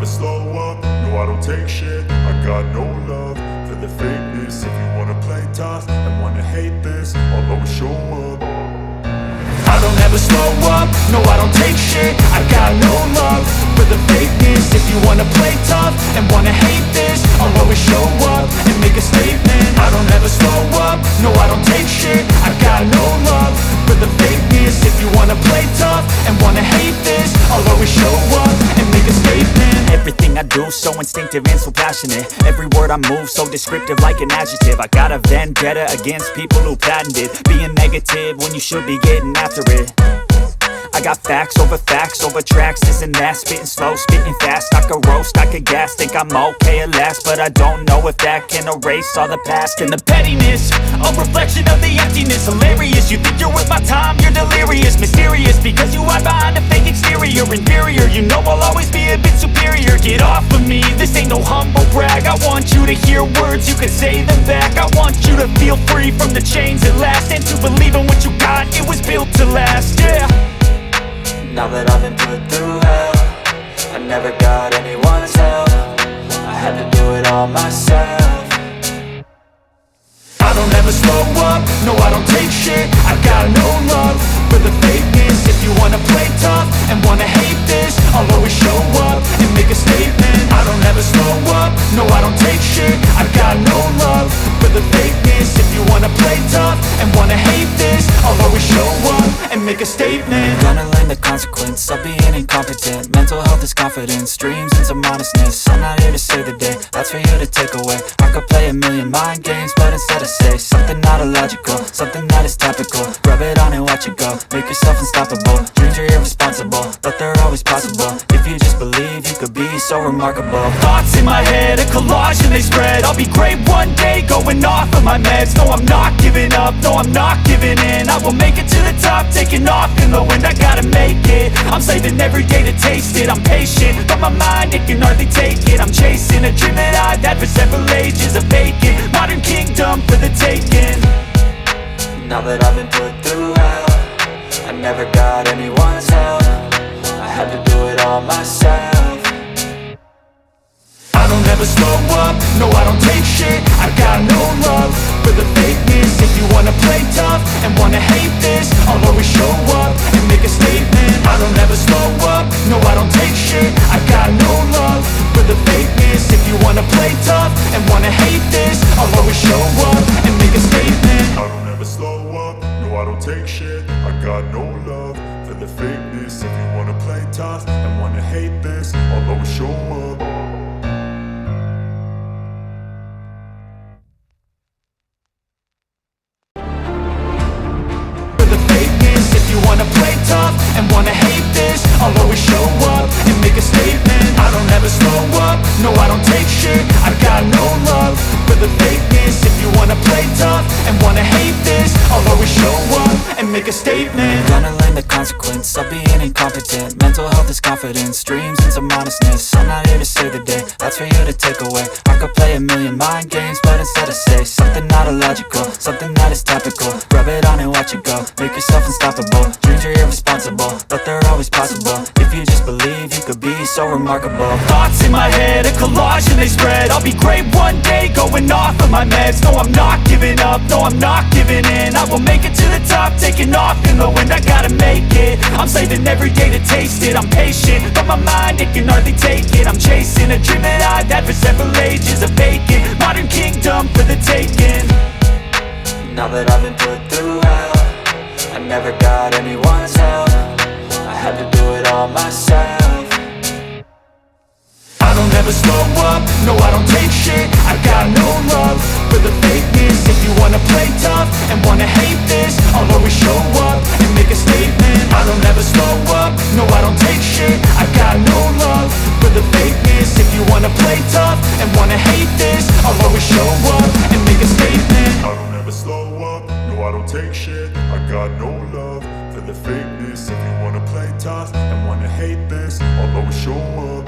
slow up, no I don't take shit. I got no love for the fakeness. If you wanna play tough and wanna hate this, I'll always show up. I don't ever slow up, no I don't take shit. I got no love for the fakeness. If you wanna play tough and wanna hate this, I'll always show up and make a statement. I don't ever slow up, no I don't take shit. I got no love for the fakeness. If you wanna play tough and wanna hate this, I'll always show up and make a statement. Everything I do so instinctive and so passionate. Every word I move so descriptive like an adjective. I got a vendetta against people who patented being negative when you should be getting after it. I got facts over tracks, this and that. Spitting slow, spitting fast, I could roast, I could gas. Think I'm okay at last, but I don't know if that can erase all the past. And the pettiness, a reflection of the emptiness. Hilarious, you think you're worth my time, you're delirious. Mysterious, because you hide behind a fake exterior. Inferior, you know I'll always be a bit superior. Get off of me, this ain't no humble brag. I want you to hear words, you can say them back. I want you to feel free from the chains at last, and to believe in what you got, it was built to last, yeah. Now that I've been put through hell, I never got anyone's help. I had to do it all myself. I don't ever slow up, no I don't take shit. I got no love for the fakeness. If you wanna play tough and wanna hate this, I'll always show up and make a statement. I don't ever slow up, no I don't take shit. I got no love for the fakeness. If you wanna play tough and wanna hate this, I'll always show up and make a statement. Gonna learn the consequence of being incompetent. Mental health is confidence, dreams and some honestness. I'm not here to save the day, that's for you to take away. I could play a million mind games, but instead I say something not illogical, something that is topical. Rub it on and watch it go, make yourself unstoppable. Dreams are irresponsible, but they're always possible. If you just believe, you could be so remarkable. Thoughts in my head, a collage and they spread. I'll be great one day, going off of my meds. No, I'm not giving up, no, I'm not giving in. I will make it to the top, taking off in the wind. I gotta make it, I'm saving every day to taste it. I'm patient, but my mind, it can hardly take it. I'm chasing a dream that I've had for several ages. A vacant, modern kingdom for the taking. Now that I've been put through hell, I never got anyone's help. I had to do it all myself. I don't ever slow up, no I don't take shit. I got no love for the fakeness. If you wanna play tough and wanna hate this, I'll always show up and make a statement. I don't ever slow up, no I don't take shit. I got no love for the fakeness. If you wanna play tough and wanna hate this, I'll always show up and make a statement. I don't ever slow up, no I don't take shit. I got no love for the fakeness. If you wanna play tough and wanna hate this, I'll always show up. Play tough and wanna hate this, I'll always show up and make a statement. I don't ever slow up, no I don't take shit. I got no love for the fakeness. If you wanna play tough and wanna hate this, I'll always show up and make a statement. Gonna learn the consequence of being incompetent. Mental health is confidence, dreams and some honestness. I'm not here to save the day, that's for you to take away. I could play a million mind games, but instead I say something not illogical, something that is topical. Rub it on and watch it go, make yourself unstoppable. Dreams are irresponsible, but they're always possible. If you just believe, you could be so remarkable. Thoughts in my head, a collage and they spread. I'll be great one day, going off of my meds. No, I'm not giving up, no, I'm not giving in. I will make it to the top, taking off in the wind. I gotta make it, I'm saving every day to taste it. I'm patient, but my mind, it can hardly take it. I'm chasing a dream that I've had for several ages. A vacant, modern kingdom for the taking. Now that I've been put through hell, I never got anyone's help. I had to do it all myself. I don't ever slow up, no I don't take shit. I got no love for the fakeness. If you wanna play tough and wanna hate this, I'll always show up and make a statement. I don't ever slow up, no I don't take shit. I got no love for the fakeness. If you wanna play tough and wanna hate this, I'll always show up and make a statement. I don't ever slow up, no I don't take shit. I got no love for the fakeness. If you wanna play tough and wanna hate this, I'll always show up.